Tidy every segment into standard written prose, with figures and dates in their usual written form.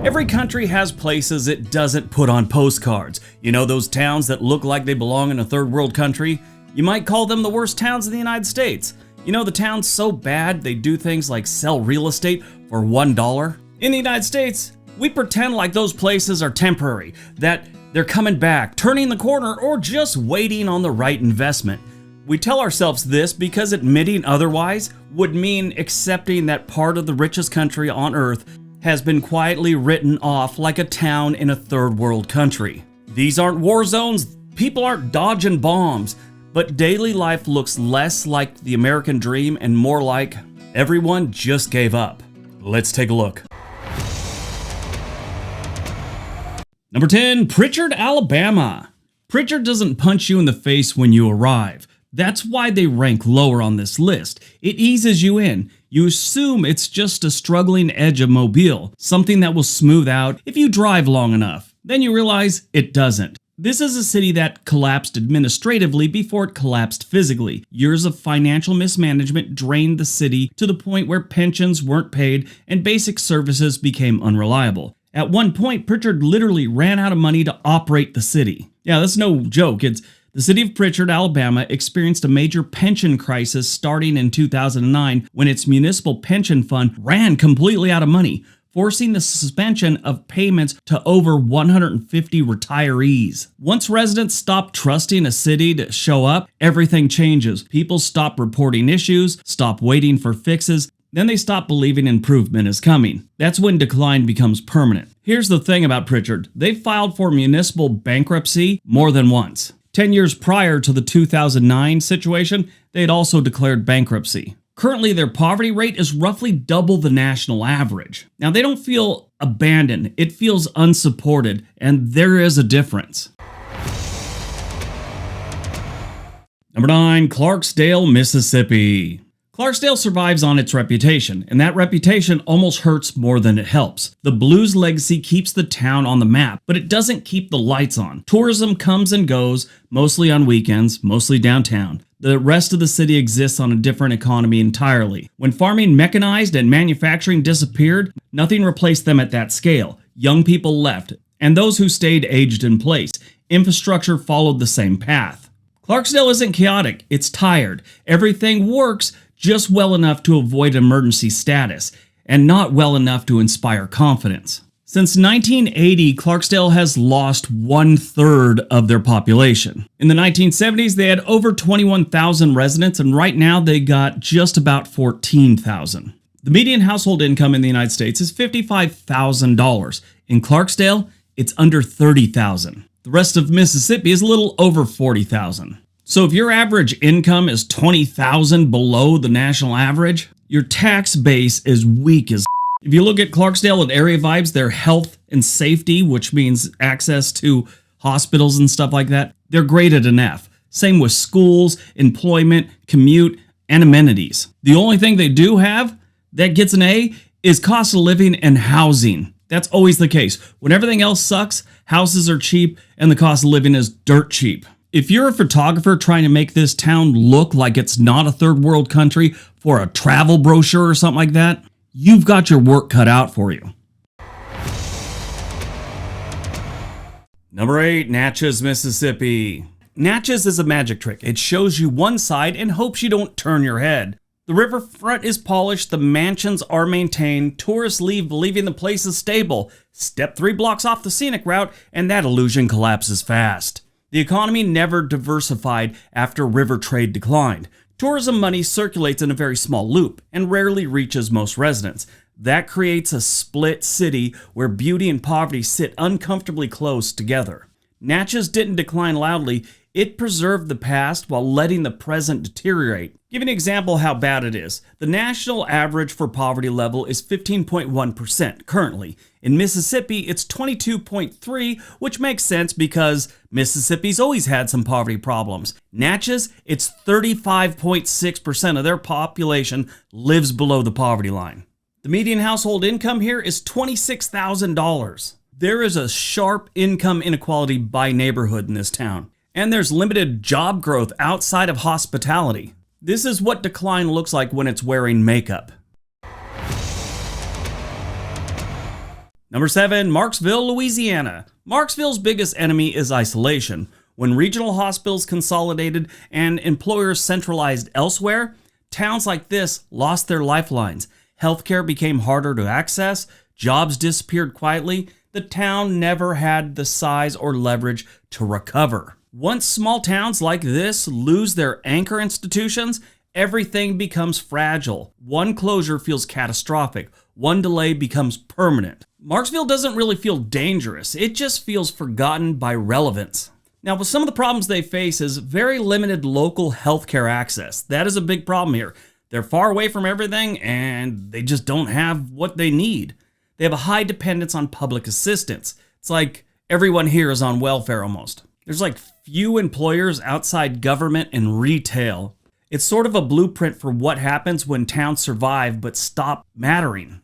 Every country has places it doesn't put on postcards. You know those towns that look like they belong in a third world country? You might call them the worst towns in the United States. You know the towns so bad they do things like sell real estate for $1? In the United States, we pretend like those places are temporary, that they're coming back, turning the corner, or just waiting on the right investment. We tell ourselves this because admitting otherwise would mean accepting that part of the richest country on earth has been quietly written off like a town in a third world country. These aren't war zones, people aren't dodging bombs, but daily life looks less like the American dream and more like everyone just gave up. Let's take a look. Number 10, Pritchard, Alabama. Pritchard doesn't punch you in the face when you arrive. That's why they rank lower on this list. It eases you in. You assume it's just a struggling edge of Mobile, something that will smooth out if you drive long enough. Then you realize it doesn't. This is a city that collapsed administratively before it collapsed physically. Years of financial mismanagement drained the city to the point where pensions weren't paid and basic services became unreliable. At one point, Pritchard literally ran out of money to operate the city. Yeah, that's no joke. The city of Pritchard, Alabama experienced a major pension crisis starting in 2009 when its municipal pension fund ran completely out of money, forcing the suspension of payments to over 150 retirees. Once residents stop trusting a city to show up, everything changes. People stop reporting issues, stop waiting for fixes, then they stop believing improvement is coming. That's when decline becomes permanent. Here's the thing about Pritchard. They filed for municipal bankruptcy more than once. 10 years prior to the 2009 situation, they had also declared bankruptcy. Currently, their poverty rate is roughly double the national average. Now, they don't feel abandoned. It feels unsupported, and there is a difference. Number 9, Clarksdale, Mississippi. Clarksdale survives on its reputation, and that reputation almost hurts more than it helps. The blues legacy keeps the town on the map, but it doesn't keep the lights on. Tourism comes and goes, mostly on weekends, mostly downtown. The rest of the city exists on a different economy entirely. When farming mechanized and manufacturing disappeared, nothing replaced them at that scale. Young people left, and those who stayed aged in place. Infrastructure followed the same path. Clarksdale isn't chaotic, it's tired. Everything works just well enough to avoid emergency status, and not well enough to inspire confidence. Since 1980, Clarksdale has lost 1/3 of their population. In the 1970s, they had over 21,000 residents, and right now they got just about 14,000. The median household income in the United States is $55,000. In Clarksdale, it's under $30,000. The rest of Mississippi is a little over $40,000. So if your average income is $20,000 below the national average, your tax base is weak as. If you look at Clarksdale and area vibes, their health and safety, which means access to hospitals and stuff like that, they're graded an F. Same with schools, employment, commute, and amenities. The only thing they do have that gets an A is cost of living and housing. That's always the case. When everything else sucks, houses are cheap and the cost of living is dirt cheap. If you're a photographer trying to make this town look like it's not a third world country for a travel brochure or something like that, you've got your work cut out for you. Number 8, Natchez, Mississippi. Natchez is a magic trick. It shows you one side and hopes you don't turn your head. The riverfront is polished, the mansions are maintained, tourists leave believing the place is stable. Step 3 blocks off the scenic route and that illusion collapses fast. The economy never diversified after river trade declined. Tourism money circulates in a very small loop and rarely reaches most residents. That creates a split city where beauty and poverty sit uncomfortably close together. Natchez didn't decline loudly, it preserved the past while letting the present deteriorate. Give an example how bad it is. The national average for poverty level is 15.1% currently. In Mississippi, it's 22.3%, which makes sense because Mississippi's always had some poverty problems. Natchez, it's 35.6% of their population lives below the poverty line. The median household income here is $26,000. There is a sharp income inequality by neighborhood in this town. And there's limited job growth outside of hospitality. This is what decline looks like when it's wearing makeup. Number 7, Marksville, Louisiana. Marksville's biggest enemy is isolation. When regional hospitals consolidated and employers centralized elsewhere, towns like this lost their lifelines. Healthcare became harder to access, jobs disappeared quietly. The town never had the size or leverage to recover. Once small towns like this lose their anchor institutions, everything becomes fragile. One closure feels catastrophic. One delay becomes permanent. Marksville doesn't really feel dangerous. It just feels forgotten by relevance. Now, with some of the problems they face is very limited local healthcare access. That is a big problem here. They're far away from everything and they just don't have what they need. They have a high dependence on public assistance. It's like everyone here is on welfare almost. There's like few employers outside government and retail. It's sort of a blueprint for what happens when towns survive but stop mattering.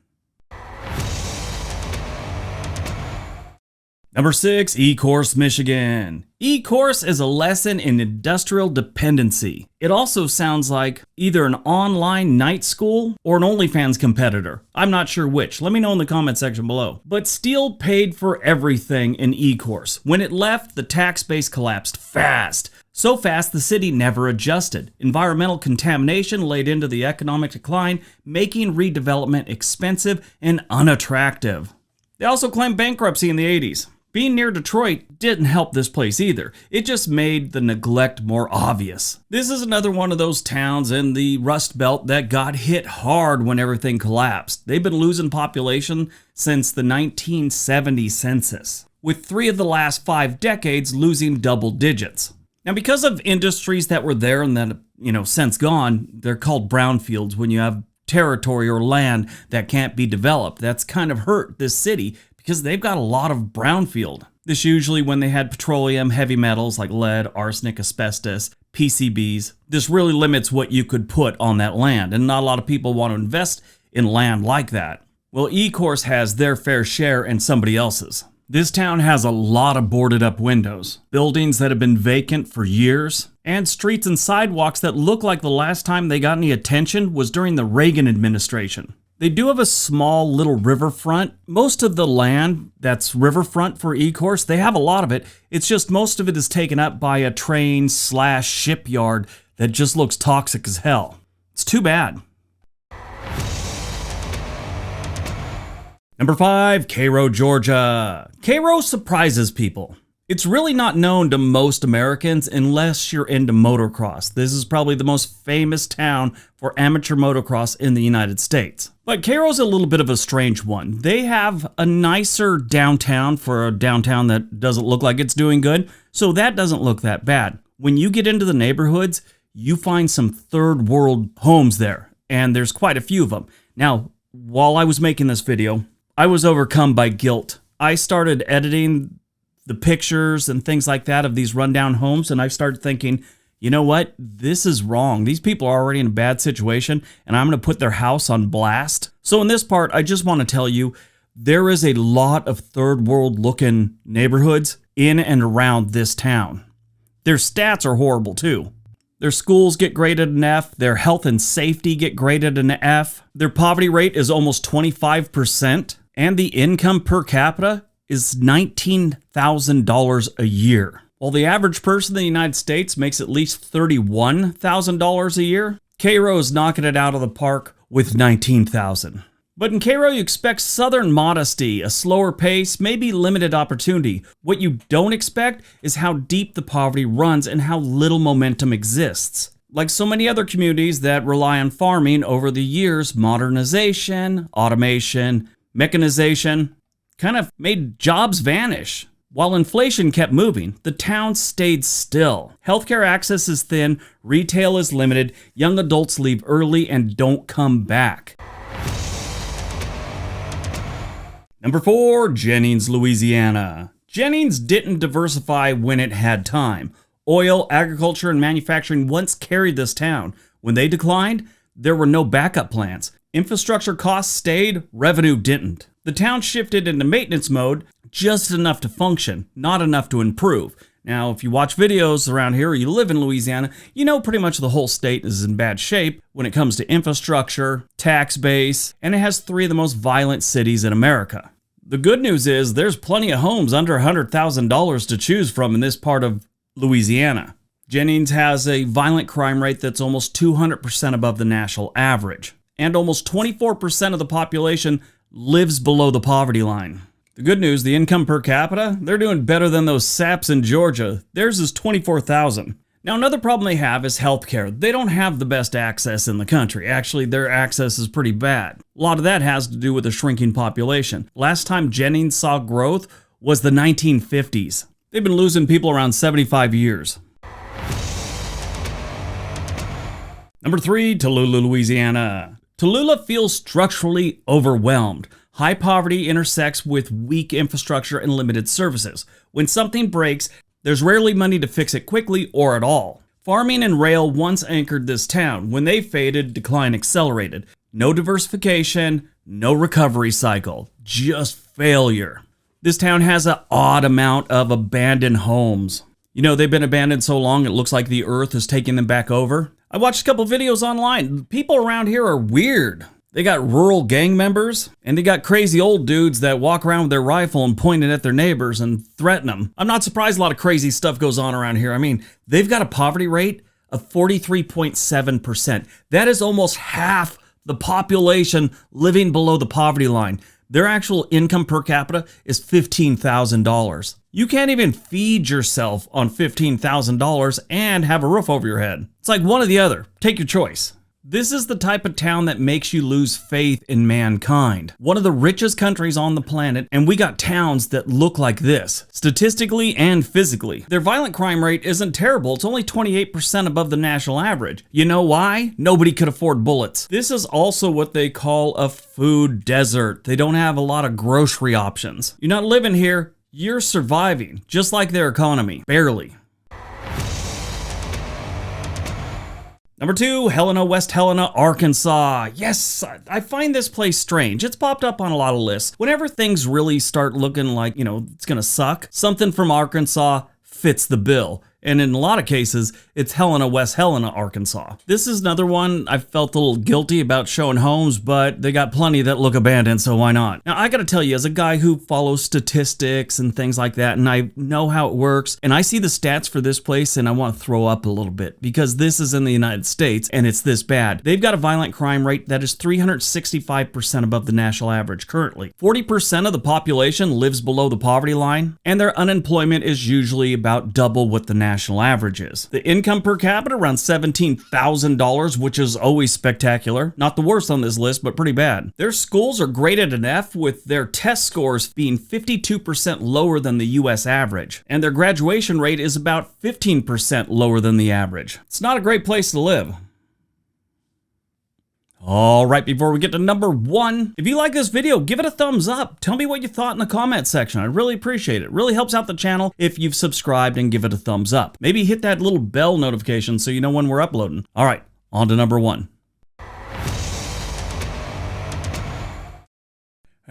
Number 6, Ecourse, Michigan. Ecourse is a lesson in industrial dependency. It also sounds like either an online night school or an OnlyFans competitor. I'm not sure which. Let me know in the comment section below. But steel paid for everything in Ecourse. When it left, the tax base collapsed fast. So fast the city never adjusted. Environmental contamination laid into the economic decline, making redevelopment expensive and unattractive. They also claimed bankruptcy in the 80s. Being near Detroit didn't help this place either. It just made the neglect more obvious. This is another one of those towns in the Rust Belt that got hit hard when everything collapsed. They've been losing population since the 1970 census, with 3 of the last 5 decades losing double digits. Now, because of industries that were there and then, since gone, they're called brownfields when you have territory or land that can't be developed. That's kind of hurt this city because they've got a lot of brownfield. This usually when they had petroleum, heavy metals like lead, arsenic, asbestos, PCBs. This really limits what you could put on that land, and not a lot of people want to invest in land like that. Well, Ecourse has their fair share and somebody else's. This town has a lot of boarded up windows, buildings that have been vacant for years, and streets and sidewalks that look like the last time they got any attention was during the Reagan administration. They do have a small little riverfront. Most of the land that's riverfront for Ecourse, they have a lot of it. It's just most of it is taken up by a train/shipyard that just looks toxic as hell. It's too bad. Number 5, Cairo, Georgia. Cairo surprises people. It's really not known to most Americans unless you're into motocross. This is probably the most famous town for amateur motocross in the United States. But Cairo's a little bit of a strange one. They have a nicer downtown for a downtown that doesn't look like it's doing good, so that doesn't look that bad. When you get into the neighborhoods, you find some third world homes there, and there's quite a few of them. Now, while I was making this video, I was overcome by guilt. I started editing the pictures and things like that of these rundown homes, and I started thinking, you know what? This is wrong. These people are already in a bad situation, and I'm going to put their house on blast. So in this part, I just want to tell you, there is a lot of third world looking neighborhoods in and around this town. Their stats are horrible too. Their schools get graded an F. Their health and safety get graded an F. Their poverty rate is almost 25%, and the income per capita is $19,000 a year. While the average person in the United States makes at least $31,000 a year, Cairo is knocking it out of the park with $19,000. But in Cairo, you expect southern modesty, a slower pace, maybe limited opportunity. What you don't expect is how deep the poverty runs and how little momentum exists. Like so many other communities that rely on farming over the years, modernization, automation, mechanization kind of made jobs vanish. While inflation kept moving, the town stayed still. Healthcare access is thin, retail is limited, young adults leave early and don't come back. Number 4, Jennings, Louisiana. Jennings didn't diversify when it had time. Oil, agriculture, and manufacturing once carried this town. When they declined, there were no backup plans. Infrastructure costs stayed, revenue didn't. The town shifted into maintenance mode, just enough to function, not enough to improve. Now, if you watch videos around here or you live in Louisiana, you know pretty much the whole state is in bad shape when it comes to infrastructure, tax base, and it has 3 of the most violent cities in America. The good news is there's plenty of homes under $100,000 to choose from in this part of Louisiana. Jennings has a violent crime rate that's almost 200% above the national average, and almost 24% of the population lives below the poverty line. The good news, the income per capita, they're doing better than those saps in Georgia. Theirs is $24,000. Now, another problem they have is healthcare. They don't have the best access in the country. Actually, their access is pretty bad. A lot of that has to do with a shrinking population. Last time Jennings saw growth was the 1950s. They've been losing people around 75 years. Number 3, Tallulah, Louisiana. Tallulah feels structurally overwhelmed. High poverty intersects with weak infrastructure and limited services. When something breaks, there's rarely money to fix it quickly or at all. Farming and rail once anchored this town. When they faded, decline accelerated. No diversification, no recovery cycle, just failure. This town has an odd amount of abandoned homes. You know, they've been abandoned so long it looks like the earth is taking them back over. I watched a couple videos online. People around here are weird. They got rural gang members, and they got crazy old dudes that walk around with their rifle and point it at their neighbors and threaten them. I'm not surprised a lot of crazy stuff goes on around here. I mean, they've got a poverty rate of 43.7%. That is almost half the population living below the poverty line. Their actual income per capita is $15,000. You can't even feed yourself on $15,000 and have a roof over your head. It's like one or the other. Take your choice. This is the type of town that makes you lose faith in mankind. One of the richest countries on the planet, and we got towns that look like this, statistically and physically. Their violent crime rate isn't terrible. It's only 28% above the national average. You know why? Nobody could afford bullets. This is also what they call a food desert. They don't have a lot of grocery options. You're not living here, you're surviving, just like their economy. Barely. Number 2, Helena-West, Arkansas. Yes, I find this place strange. It's popped up on a lot of lists. Whenever things really start looking like, it's gonna suck, something from Arkansas fits the bill. And in a lot of cases, it's Helena-West, Arkansas. This is another one I felt a little guilty about showing homes, but they got plenty that look abandoned, so why not? Now, I gotta tell you, as a guy who follows statistics and things like that, and I know how it works, and I see the stats for this place, and I want to throw up a little bit, because this is in the United States, and it's this bad. They've got a violent crime rate that is 365% above the national average currently. 40% of the population lives below the poverty line, and their unemployment is usually about double what the national average is. The income per capita around $17,000, which is always spectacular. Not the worst on this list, but pretty bad. Their schools are graded an F, with their test scores being 52% lower than the US average, and their graduation rate is about 15% lower than the average. It's not a great place to live. All right, before we get to number 1, if you like this video, give it a thumbs up. Tell me what you thought in the comment section. I'd really appreciate it. It really helps out the channel if you've subscribed and give it a thumbs up. Maybe hit that little bell notification so you know when we're uploading. All right, on to number 1.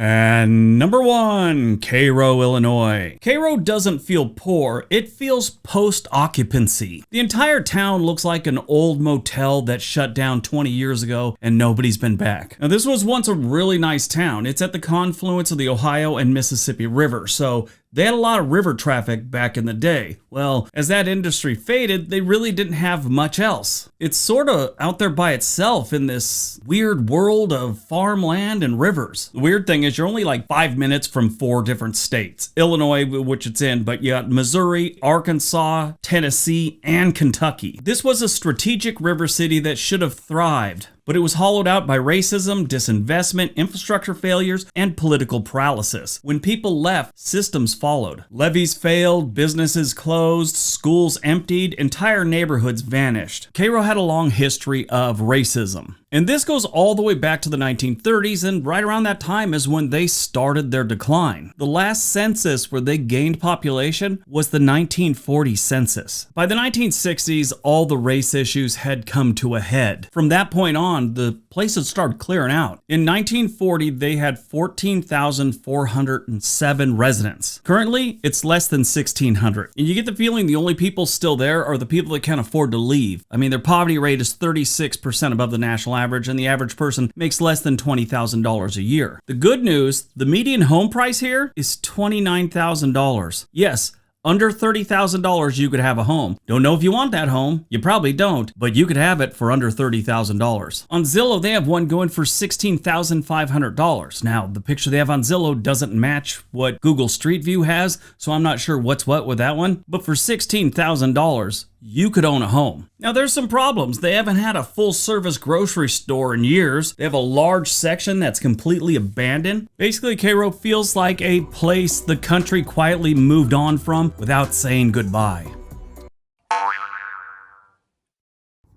And number 1, Cairo, Illinois. Cairo doesn't feel poor, it feels post-occupancy. The entire town looks like an old motel that shut down 20 years ago and nobody's been back. Now, this was once a really nice town. It's at the confluence of the Ohio and Mississippi River, so they had a lot of river traffic back in the day. Well, as that industry faded, they really didn't have much else. It's sort of out there by itself in this weird world of farmland and rivers. The weird thing is you're only like 5 minutes from 4 different states. Illinois, which it's in, but you got Missouri, Arkansas, Tennessee, and Kentucky. This was a strategic river city that should have thrived, but it was hollowed out by racism, disinvestment, infrastructure failures, and political paralysis. When people left, systems followed. Levees failed, businesses closed, schools emptied, entire neighborhoods vanished. Cairo had a long history of racism. And this goes all the way back to the 1930s, and right around that time is when they started their decline. The last census where they gained population was the 1940 census. By the 1960s, all the race issues had come to a head. From that point on, the place had started clearing out. In 1940, they had 14,407 residents. Currently, it's less than 1,600. And you get the feeling the only people still there are the people that can't afford to leave. I mean, their poverty rate is 36% above the national average, and the average person makes less than $20,000 a year. The good news, the median home price here is $29,000. Yes, under $30,000 you could have a home. Don't know if you want that home. You probably don't, but you could have it for under $30,000. On Zillow, they have one going for $16,500. Now, the picture they have on Zillow doesn't match what Google Street View has, so I'm not sure what's what with that one. But for $16,000, you could own a home. Now, there's some problems. They haven't had a full-service grocery store in years. They have a large section that's completely abandoned. Basically, Cairo feels like a place the country quietly moved on from without saying goodbye.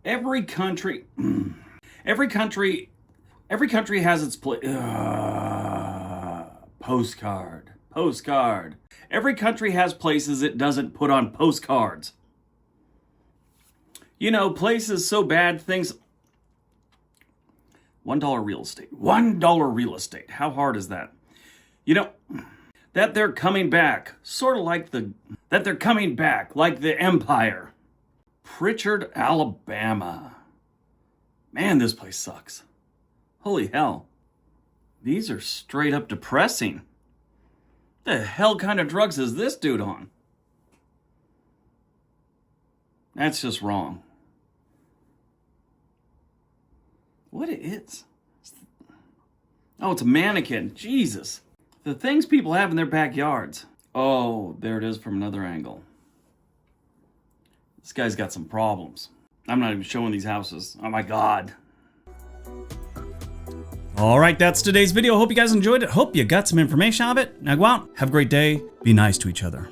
Every country has its place. Postcard. Every country has places it doesn't put on postcards. You know, places so bad, things... $1 real estate. $1 real estate. How hard is that? You know, that they're coming back. Sort of like that they're coming back, like the Empire. Pritchard, Alabama. Man, this place sucks. Holy hell. These are straight up depressing. The hell kind of drugs is this dude on? That's just wrong. What it is? Oh, it's a mannequin. Jesus. The things people have in their backyards. Oh, there it is from another angle. This guy's got some problems. I'm not even showing these houses. Oh my God. All right, that's today's video. Hope you guys enjoyed it. Hope you got some information out of it. Now go out, have a great day, be nice to each other.